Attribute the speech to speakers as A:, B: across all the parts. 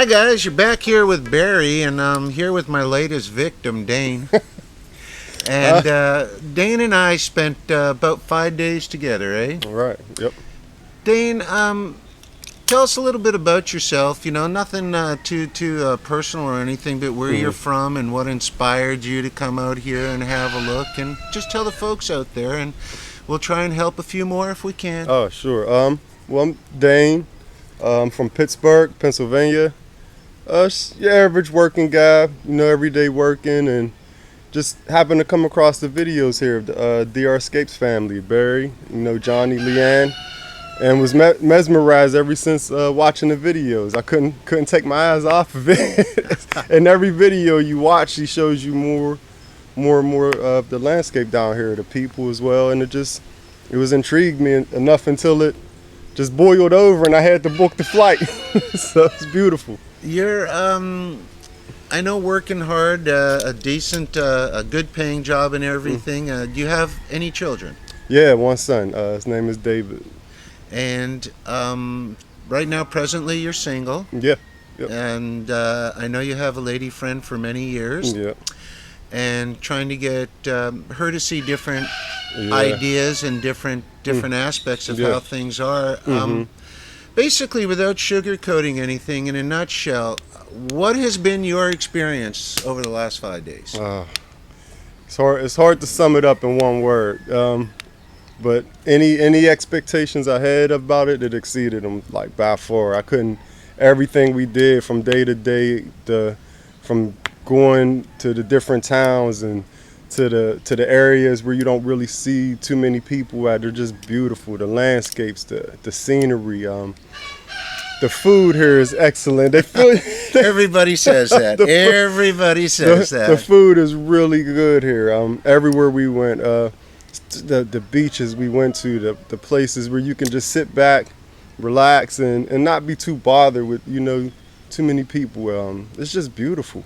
A: Hi guys, you're back here with Barry, and I'm here with my latest victim, Dane. And Dane and I spent about 5 days together, eh?
B: Right. Yep.
A: Dane, tell us a little bit about yourself. You know, nothing too personal or anything, but where you're from and what inspired you to come out here and have a look, and just tell the folks out there, and we'll try and help a few more if we can.
B: Oh, sure. Well, I'm Dane. I'm from Pittsburg, Pennsylvania. Your average working guy, you know, everyday working, and just happened to come across the videos here of the drescapes family, Barry, you know, Johnny, Leanne, and was mesmerized ever since watching the videos. I couldn't take my eyes off of it. And every video you watch, he shows you more and more of the landscape down here, the people as well, and it was intrigued me enough until it just boiled over and I had to book the flight. So it's beautiful.
A: You're, I know, working hard, a decent, a good paying job and everything. Do you have any children?
B: Yeah, one son. His name is David.
A: And right now, presently, you're single.
B: Yeah. Yep.
A: And I know you have a lady friend for many years.
B: Yeah.
A: And trying to get her to see different ideas and different aspects of how things are. Basically, without sugarcoating anything, in a nutshell, what has been your experience over the last 5 days?
B: It's hard to sum it up in one word. But any expectations I had about it, it exceeded them like by far. Everything we did from day to day, from going to the different towns and to the areas where you don't really see too many people at, they're just beautiful. The landscapes, the scenery, the food here is excellent.
A: Everybody says that. Everybody says that.
B: The food is really good here. Everywhere we went, the beaches we went to, the places where you can just sit back, relax, and not be too bothered with, you know, too many people. It's just beautiful.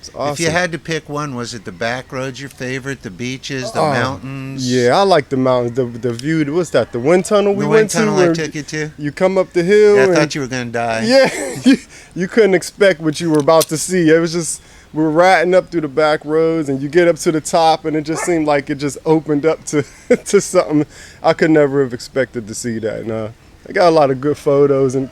B: It's awesome.
A: If you had to pick one, was it the back roads your favorite, the beaches, the mountains?
B: Yeah, I like the mountains. The view. What's that? The wind tunnel we went to.
A: The wind tunnel I took you to.
B: You come up the hill.
A: Yeah, I thought you were gonna die.
B: Yeah, you couldn't expect what you were about to see. It was just, we were riding up through the back roads, and you get up to the top, and it just seemed like it just opened up to to something I could never have expected to see that. And I got a lot of good photos and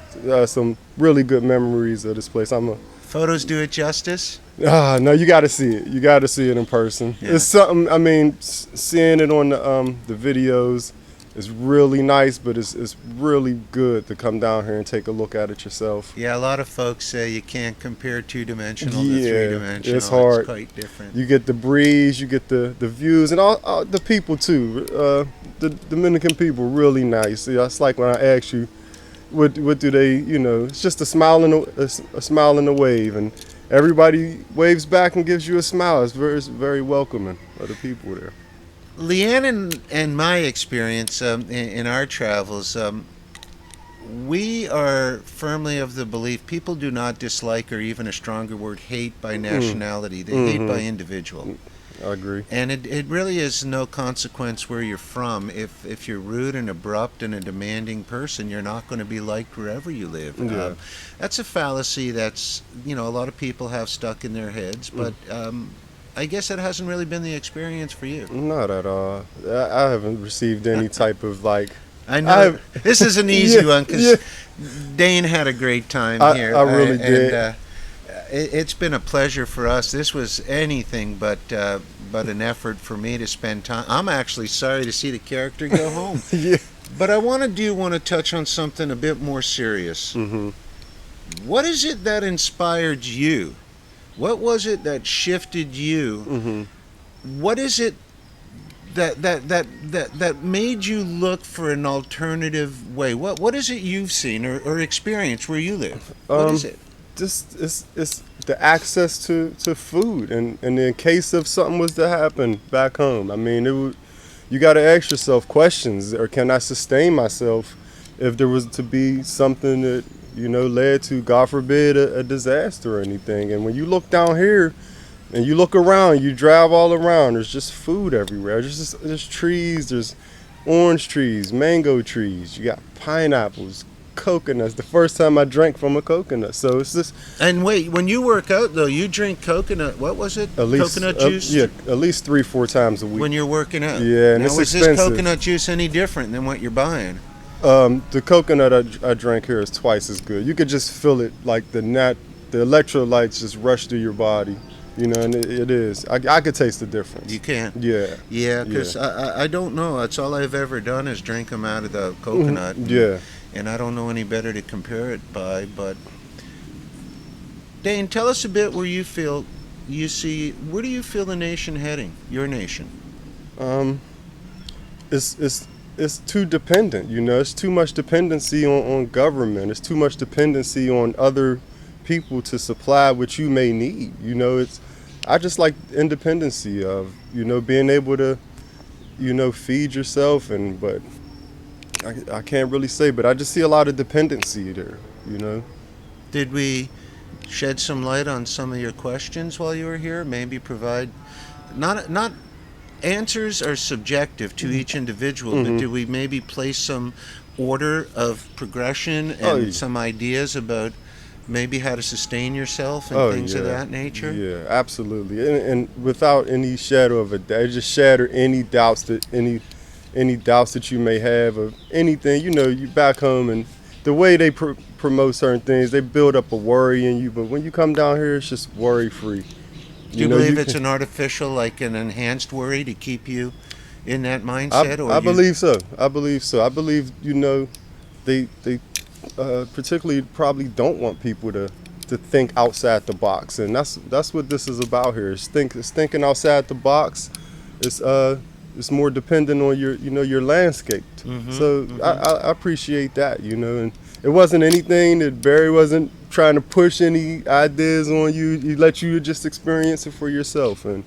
B: some really good memories of this place.
A: Photos do it justice?
B: No, you got to see it. You got to see it in person. Yeah. It's something. I mean, seeing it on the videos is really nice, but it's really good to come down here and take a look at it yourself.
A: Yeah, a lot of folks say you can't compare two-dimensional to three-dimensional.
B: It's hard.
A: It's quite different.
B: You get the breeze, you get the views, and all the people too. The Dominican people really nice. It's like when I ask you, what do they? You know, it's just a smile and a smile and a wave, and everybody waves back and gives you a smile. It's very welcoming of the people there.
A: Leanne and my experience in our travels, we are firmly of the belief people do not dislike, or even a stronger word, hate by nationality. They hate by individual.
B: I agree.
A: And it really is no consequence where you're from. If you're rude and abrupt and a demanding person, you're not going to be liked wherever you live.
B: Yeah.
A: That's a fallacy that's, you know, a lot of people have stuck in their heads, but I guess it hasn't really been the experience for you.
B: Not at all. I haven't received any type of like.
A: I know this is an easy one because Dane had a great time here.
B: I really did.
A: And, it's been a pleasure for us. This was anything but an effort for me to spend time. I'm actually sorry to see the character go home.
B: Yeah.
A: But I want to touch on something a bit more serious. What is it that inspired you? What was it that shifted you? What is it that made you look for an alternative way? What is it you've seen or experienced where you live? What is it?
B: Just it's the access to food, and in case of something was to happen back home, I mean, you got to ask yourself questions. Or can I sustain myself if there was to be something that, you know, led to, God forbid, a disaster or anything? And when you look down here and you look around, you drive all around, there's just food everywhere. There's trees, there's orange trees, mango trees, you got pineapples, coconuts. The first time I drank from a coconut. So it's just.
A: And wait, when you work out though, you drink coconut. What was it?
B: At least,
A: coconut juice.
B: Yeah, at least 3-4 times a week.
A: When you're working out.
B: Yeah, and
A: now,
B: it's
A: was
B: expensive.
A: this coconut juice any different than what you're buying?
B: The coconut I drank here is twice as good. You could just feel it, like the electrolytes just rush through your body. You know, and it is. I could taste the difference.
A: You can.
B: Yeah.
A: Yeah, because I don't know. That's all I've ever done is drink them out of the coconut.
B: Yeah.
A: And I don't know any better to compare it by. But Dane, tell us a bit where you feel where do you feel the nation heading? Your nation.
B: It's too dependent. You know, it's too much dependency on government. It's too much dependency on other people to supply what you may need. You know, I just like independency of, you know, being able to, you know, feed yourself, but I can't really say, but I just see a lot of dependency there, you know.
A: Did we shed some light on some of your questions while you were here? Maybe provide not answers are subjective to each individual, but do we maybe place some order of progression and some ideas about maybe how to sustain yourself and things of that nature?
B: Yeah, absolutely. And without any shadow of a doubt, just shatter any doubts that you may have of anything. You know, you back home and the way they promote certain things, they build up a worry in you. But when you come down here, it's just worry free.
A: Do you believe it's an artificial, like an enhanced worry to keep you in that mindset?
B: I believe so. I believe, you know, they particularly probably don't want people to think outside the box, and that's what this is about here. It's thinking outside the box. It's more dependent on your landscape. So I appreciate that, you know, and it wasn't anything that Barry wasn't trying to push any ideas on you. He let you just experience it for yourself, and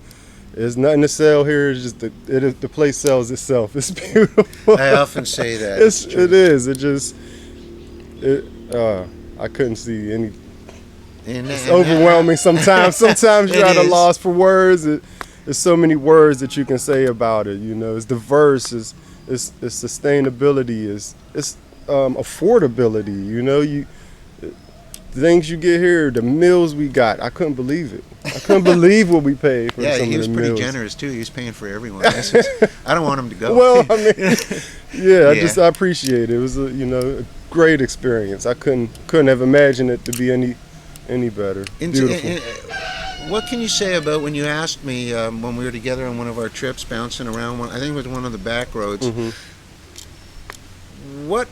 B: there's nothing to sell here. It's just the place sells itself. It's beautiful.
A: I often say that.
B: It is. I couldn't see any. It's overwhelming sometimes. Sometimes you're at a loss for words. There's so many words that you can say about it. You know, it's diverse. It's sustainability. It's affordability. You know, the things you get here, the meals we got. I couldn't believe it. I couldn't believe what we paid for some of the meals.
A: Yeah, he was pretty generous too. He was paying for everyone. I don't want him to go.
B: Well, I mean, I appreciate it. It was a great experience. I couldn't have imagined it to be any better. Beautiful.
A: What can you say about when you asked me when we were together on one of our trips, bouncing around I think it was one of the back roads. What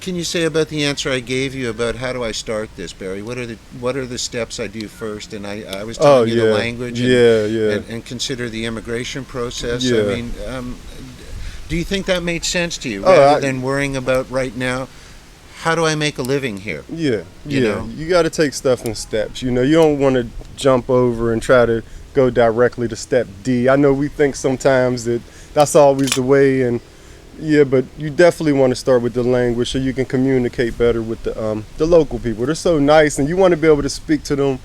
A: can you say about the answer I gave you about how do I start this, Barry? What are the steps I do first? And I was telling you the language and consider the immigration process. I mean, do you think that made sense to you rather than worrying about right now? How do I make a living here? You know?
B: You got to take stuff in steps. You know, you don't want to jump over and try to go directly to step D. I know we think sometimes that's always the way, and but you definitely want to start with the language so you can communicate better with the local people. They're so nice, and you want to be able to speak to them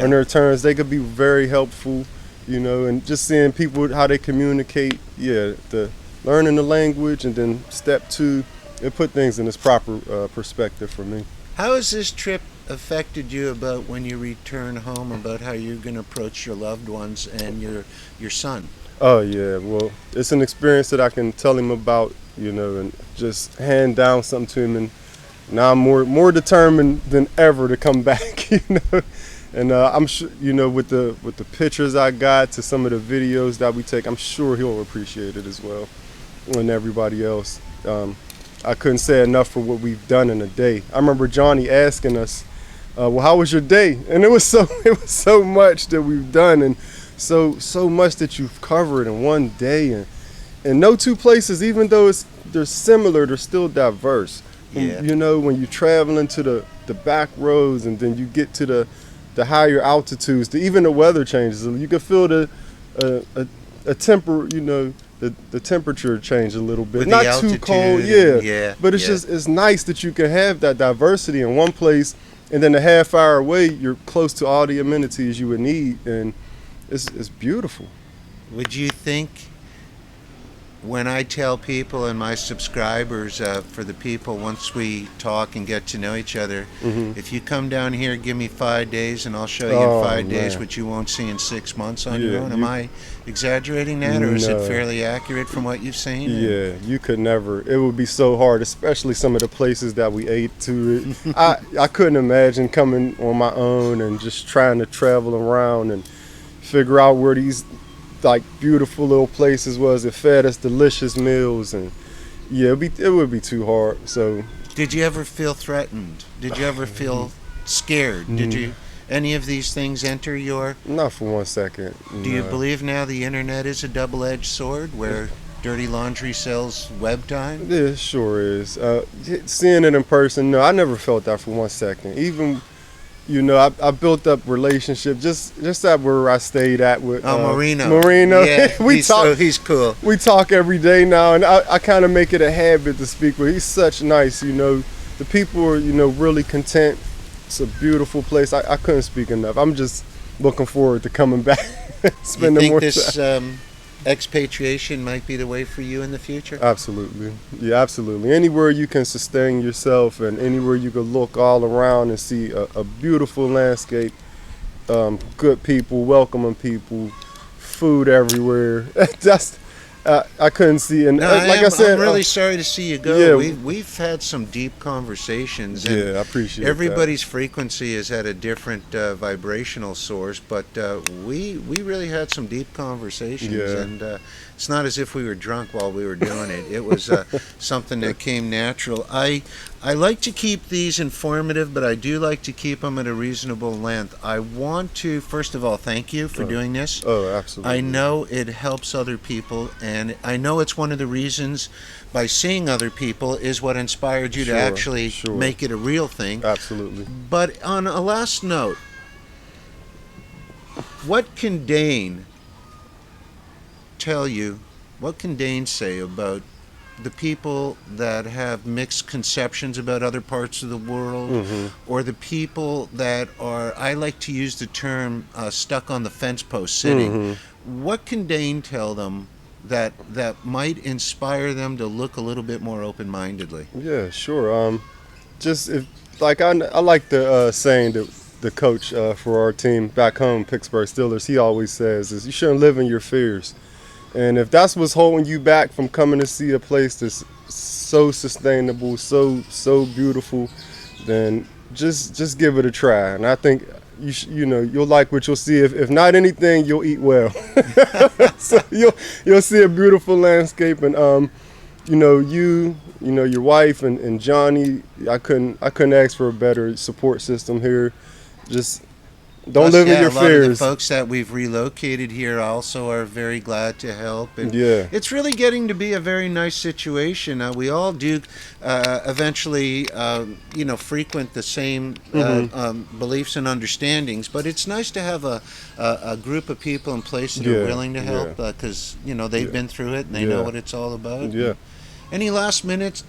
B: on their terms. They could be very helpful, you know, and just seeing people how they communicate. The learning the language, and then step 2. It put things in its proper perspective for me.
A: How has this trip affected you about when you return home, about how you're going to approach your loved ones and your son?
B: Oh yeah, well, it's an experience that I can tell him about, you know, and just hand down something to him, and now I'm more determined than ever to come back, you know. And I'm sure, you know, with the pictures I got to some of the videos that we take, I'm sure he'll appreciate it as well, and everybody else. I couldn't say enough for what we've done in a day. I remember Johnny asking us, well, how was your day? And it was so much that we've done, and so much that you've covered in one day, and no two places, even though they're similar, they're still diverse. You know, when you're traveling to the back roads, and then you get to the higher altitudes, even the weather changes. You can feel a temper, you know, the temperature change a little bit. Not too cold, but it's nice that you can have that diversity in one place, and then a half hour away you're close to all the amenities you would need, and it's beautiful.
A: Would you think when I tell people and my subscribers, for the people, once we talk and get to know each other, if you come down here, give me 5 days, and I'll show you in 5 days what you won't see in 6 months on your own. Am I exaggerating that, or is it fairly accurate from what you've seen?
B: Yeah, you could never. It would be so hard, especially some of the places that we ate to. I couldn't imagine coming on my own and just trying to travel around and figure out where these like beautiful little places was. It fed us delicious meals, and yeah, it would be too hard. So
A: did you ever feel threatened? Did you ever feel scared? Did you any of these things enter your...
B: Not for 1 second.
A: Do you believe now the internet is a double-edged sword where dirty laundry sells web time?
B: Yeah, it sure is. Seeing it in person, no, I never felt that for 1 second. Even, you know, I built up relationship just at where I stayed at with Marino.
A: Yeah, he's cool.
B: We talk every day now, and I kind of make it a habit to speak with. He's such nice, you know. The people are, you know, really content. It's a beautiful place. I couldn't speak enough. I'm just looking forward to coming back, spending more time.
A: You think this expatriation might be the way for you in the future?
B: Absolutely. Yeah, absolutely. Anywhere you can sustain yourself, and anywhere you can look all around and see a beautiful landscape, good people, welcoming people, food everywhere. That's I couldn't see. And I said,
A: I'm really sorry to see you go. Yeah, we've had some deep conversations. And
B: yeah, I appreciate
A: everybody's frequency is at a different vibrational source, but we really had some deep conversations.
B: Yeah.
A: And it's not as if we were drunk while we were doing it. It was something that came natural. I like to keep these informative, but I do like to keep them at a reasonable length. I want to, first of all, thank you for doing this.
B: Oh, absolutely.
A: I know it helps other people, and I know it's one of the reasons, by seeing other people, is what inspired you to actually make it a real thing.
B: Absolutely.
A: But on a last note, what can Dane tell you, what can Dane say about the people that have mixed conceptions about other parts of the world, or the people that are, I like to use the term, stuck on the fence post sitting? What can Dane tell them that might inspire them to look a little bit more open-mindedly?
B: Yeah, sure. Just if, like, I like the saying that the coach for our team back home, Pittsburg Steelers, he always says is, you shouldn't live in your fears. And if that's what's holding you back from coming to see a place that's so sustainable, so beautiful, then just give it a try. And I think you know you'll like what you'll see. If not anything, you'll eat well. So you'll see a beautiful landscape, and you know your wife and Johnny. I couldn't ask for a better support system here. Just don't live in your fears. A lot of the
A: folks that we've relocated here also are very glad to help. And
B: yeah,
A: it's really getting to be a very nice situation. We all do eventually, frequent the same beliefs and understandings. But it's nice to have a group of people in place that are willing to help, because they've been through it and they know what it's all about.
B: Yeah.
A: Any last minute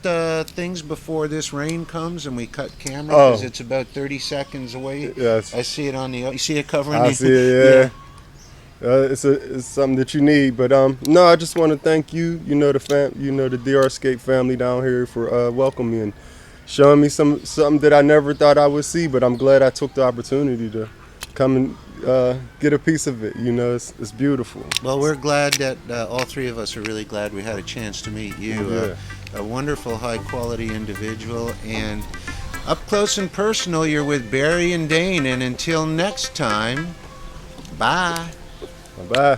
A: things before this rain comes and we cut camera? Because it's about 30 seconds away.
B: Yes.
A: I see it on the. You see it covering?
B: I see it. Yeah. It's something that you need. But no, I just want to thank you. The the Drescapes family down here for welcoming me and showing me something that I never thought I would see. But I'm glad I took the opportunity to come and get a piece of it. It's beautiful.
A: Well, we're glad that all three of us are really glad we had a chance to meet you. A wonderful, high-quality individual, and up close and personal, you're with Barry and Dane. And until next time, bye.
B: Bye.